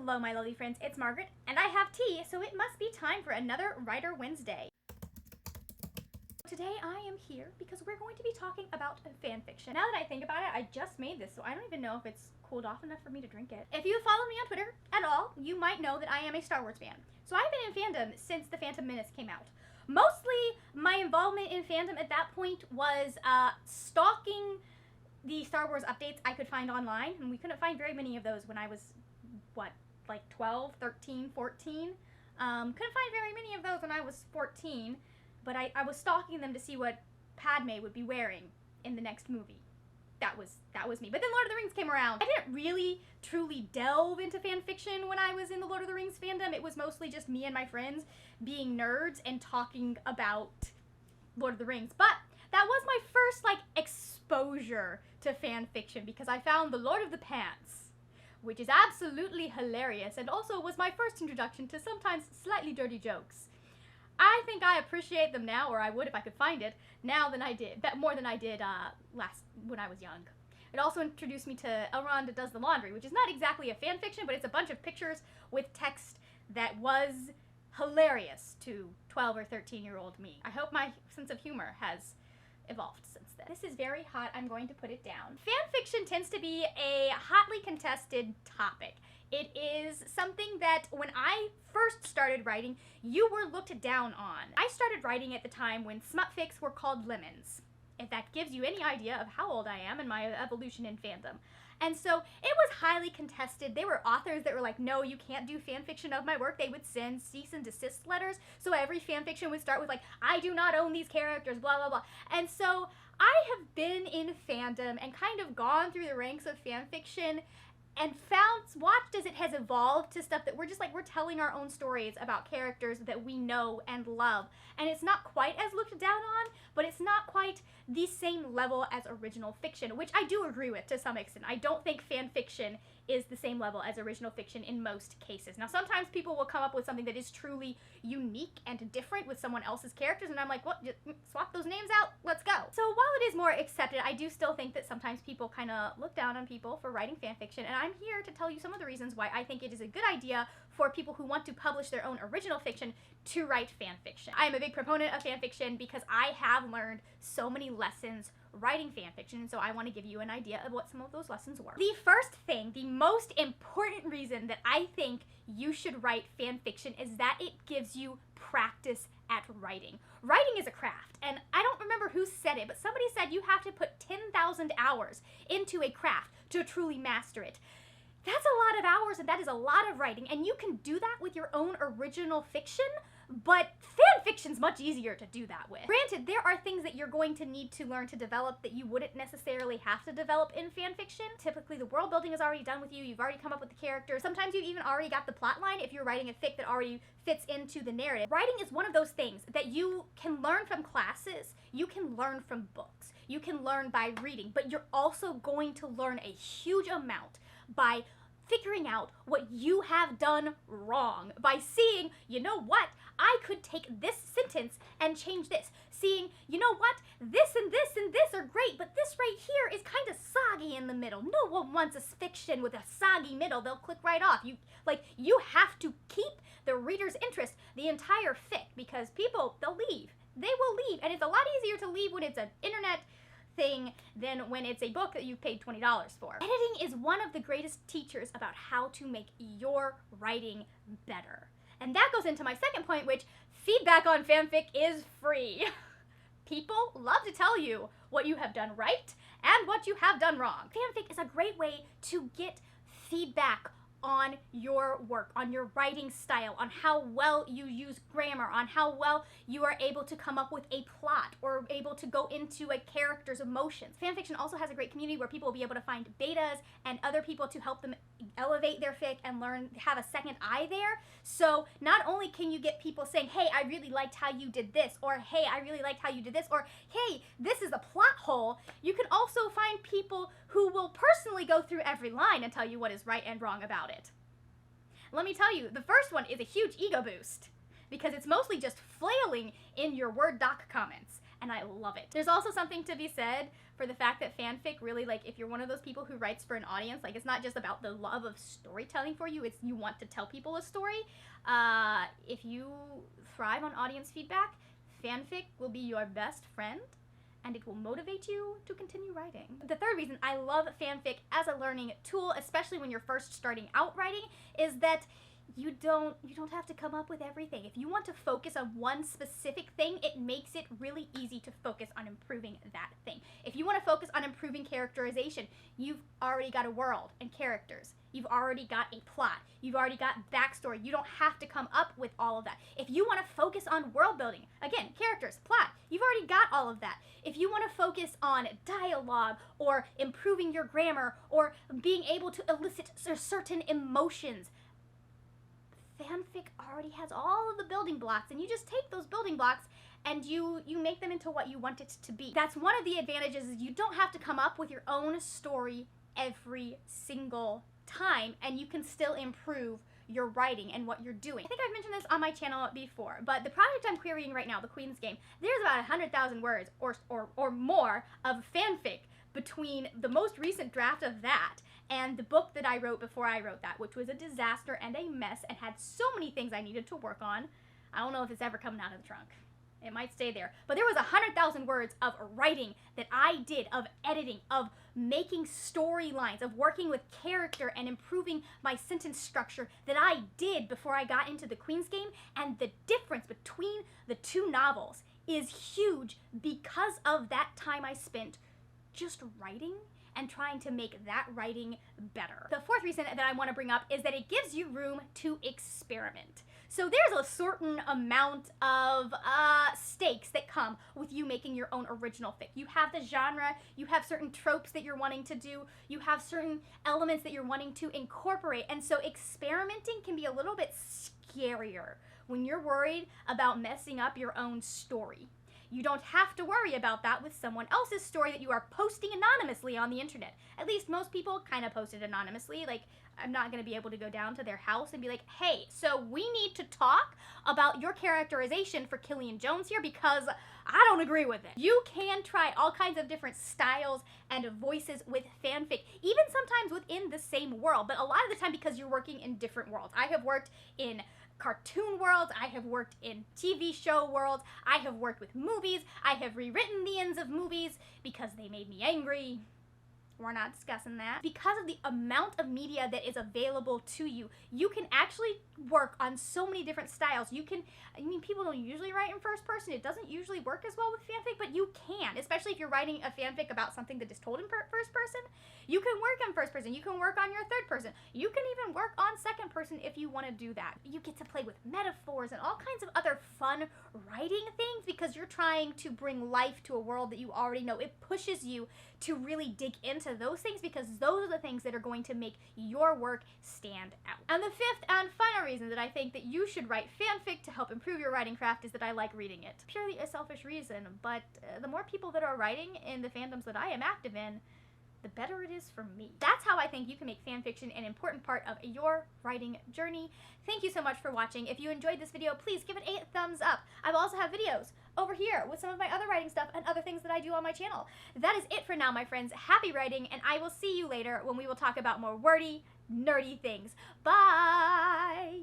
Hello, my lovely friends, it's Margaret, and I have tea, so it must be time for another Writer Wednesday. Today I am here because we're going to be talking about fanfiction. Now that I think about it, I just made this, so I don't even know if it's cooled off enough for me to drink it. If you follow me on Twitter at all, you might know that I am a Star Wars fan. So I've been in fandom since The Phantom Menace came out. Mostly, my involvement in fandom at that point was stalking the Star Wars updates I could find online, and we couldn't find very many of those when I was, like 12, 13, 14. Couldn't find very many of those when I was 14, but I was stalking them to see what Padme would be wearing in the next movie. That was me. But then Lord of the Rings came around. I didn't really, truly delve into fan fiction when I was in the Lord of the Rings fandom. It was mostly just me and my friends being nerds and talking about Lord of the Rings. But that was my first, exposure to fan fiction because I found The Lord of the Pants, which is absolutely hilarious and also was my first introduction to sometimes slightly dirty jokes. I think I appreciate them now, or I would if I could find it, now than I did, more than I did when I was young. It also introduced me to Elrond Does the Laundry, which is not exactly a fan fiction, but it's a bunch of pictures with text that was hilarious to 12 or 13-year-old me. I hope my sense of humor has evolved since then. This is very hot. I'm going to put it down. Fan fiction tends to be a hotly contested topic. It is something that when I first started writing, you were looked down on. I started writing at the time when smutfics were called lemons, if that gives you any idea of how old I am and my evolution in fandom. And so it was highly contested. There were authors that were like, no, you can't do fan fiction of my work. They would send cease and desist letters. So every fan fiction would start with I do not own these characters, blah, blah, blah. And so I have been in fandom and kind of gone through the ranks of fan fiction and watched as it has evolved to stuff that we're telling our own stories about characters that we know and love. And it's not quite as looked down on, but it's not quite the same level as original fiction, which I do agree with to some extent. I don't think fan fiction is the same level as original fiction in most cases. Now, sometimes people will come up with something that is truly unique and different with someone else's characters, and I'm like, what? Just swap those names out? Let's go. So while it is more accepted, I do still think that sometimes people kind of look down on people for writing fan fiction, and I'm here to tell you some of the reasons why I think it is a good idea for people who want to publish their own original fiction to write fan fiction. I am a big proponent of fan fiction because I have learned so many lessons writing fan fiction, and so I want to give you an idea of what some of those lessons were. The first thing, the most important reason that I think you should write fan fiction is that it gives you practice at writing. Writing is a craft, and I don't remember who said it, but somebody said you have to put 10,000 hours into a craft to truly master it. That's a lot of hours, and that is a lot of writing, and you can do that with your own original fiction, but fan fiction's much easier to do that with. Granted, there are things that you're going to need to learn to develop that you wouldn't necessarily have to develop in fan fiction. Typically, the world building is already done with you. You've already come up with the characters. Sometimes you've even already got the plot line if you're writing a fic that already fits into the narrative. Writing is one of those things that you can learn from classes, you can learn from books, you can learn by reading, but you're also going to learn a huge amount by figuring out what you have done wrong, by seeing, you know what, I could take this sentence and change this. Seeing, you know what, this and this and this are great, but this right here is kind of soggy in the middle. No one wants a fiction with a soggy middle. They'll click right off. You have to keep the reader's interest the entire fic, because people, they'll leave. They will leave, and it's a lot easier to leave when it's an internet thing than when it's a book that you paid $20 for. Editing is one of the greatest teachers about how to make your writing better. And that goes into my second point, which feedback on fanfic is free. People love to tell you what you have done right and what you have done wrong. Fanfic is a great way to get feedback on your work, on your writing style, on how well you use grammar, on how well you are able to come up with a plot or able to go into a character's emotions. Fanfiction also has a great community where people will be able to find betas and other people to help them elevate their fic and learn, have a second eye there. So not only can you get people saying, hey, I really liked how you did this, or hey, I really liked how you did this, or hey, this is a plot hole, you can also find people who will personally go through every line and tell you what is right and wrong about it. Let me tell you, the first one is a huge ego boost because it's mostly just flailing in your Word doc comments and I love it. There's also something to be said for the fact that fanfic really, like, if you're one of those people who writes for an audience, like, it's not just about the love of storytelling for you, it's you want to tell people a story. If you thrive on audience feedback, fanfic will be your best friend, and it will motivate you to continue writing. The third reason I love fanfic as a learning tool, especially when you're first starting out writing, is that you don't have to come up with everything. If you want to focus on one specific thing, it makes it really easy to focus on improving that thing. If you want to focus on improving characterization, you've already got a world and characters. You've already got a plot. You've already got backstory. You don't have to come up with all of that. If you want to focus on world building, again, characters, plot, you've already got all of that. If you want to focus on dialogue or improving your grammar or being able to elicit certain emotions, fanfic already has all of the building blocks, and you just take those building blocks and you make them into what you want it to be. That's one of the advantages, is you don't have to come up with your own story every single time, and you can still improve your writing and what you're doing. I think I've mentioned this on my channel before, but the project I'm querying right now, The Queen's Game, there's about 100,000 words or more of fanfic between the most recent draft of that and the book that I wrote before I wrote that, which was a disaster and a mess and had so many things I needed to work on. I don't know if it's ever coming out of the trunk. It might stay there. But there was 100,000 words of writing that I did, of editing, of making storylines, of working with character and improving my sentence structure that I did before I got into The Queen's Game. And the difference between the two novels is huge because of that time I spent just writing and trying to make that writing better. The fourth reason that I want to bring up is that it gives you room to experiment. So there's a certain amount of stakes that come with you making your own original fic. You have the genre, you have certain tropes that you're wanting to do, you have certain elements that you're wanting to incorporate, and so experimenting can be a little bit scarier when you're worried about messing up your own story. You don't have to worry about that with someone else's story that you are posting anonymously on the internet. At least most people kind of post it anonymously. Like, I'm not going to be able to go down to their house and be like, hey, so we need to talk about your characterization for Killian Jones here because I don't agree with it. You can try all kinds of different styles and voices with fanfic, even sometimes within the same world, but a lot of the time because you're working in different worlds. I have worked in cartoon worlds, I have worked in TV show worlds, I have worked with movies, I have rewritten the ends of movies because they made me angry. We're not discussing that. Because of the amount of media that is available to you, you can actually work on so many different styles. You can, I mean, people don't usually write in first person. It doesn't usually work as well with fanfic, but you can, especially if you're writing a fanfic about something that is told in first person. You can work in first person. You can work on your third person. You can even work on second person if you want to do that. You get to play with metaphors and all kinds of other fun writing things because you're trying to bring life to a world that you already know. It pushes you to really dig into those things because those are the things that are going to make your work stand out. And the fifth and final reason that I think that you should write fanfic to help improve your writing craft is that I like reading it. Purely a selfish reason, but the more people that are writing in the fandoms that I am active in, the better it is for me. That's how I think you can make fanfiction an important part of your writing journey. Thank you so much for watching. If you enjoyed this video, please give it a thumbs up. I will also have videos over here with some of my other writing stuff and other things that I do on my channel. That is it for now, my friends. Happy writing, and I will see you later when we will talk about more wordy, nerdy things. Bye!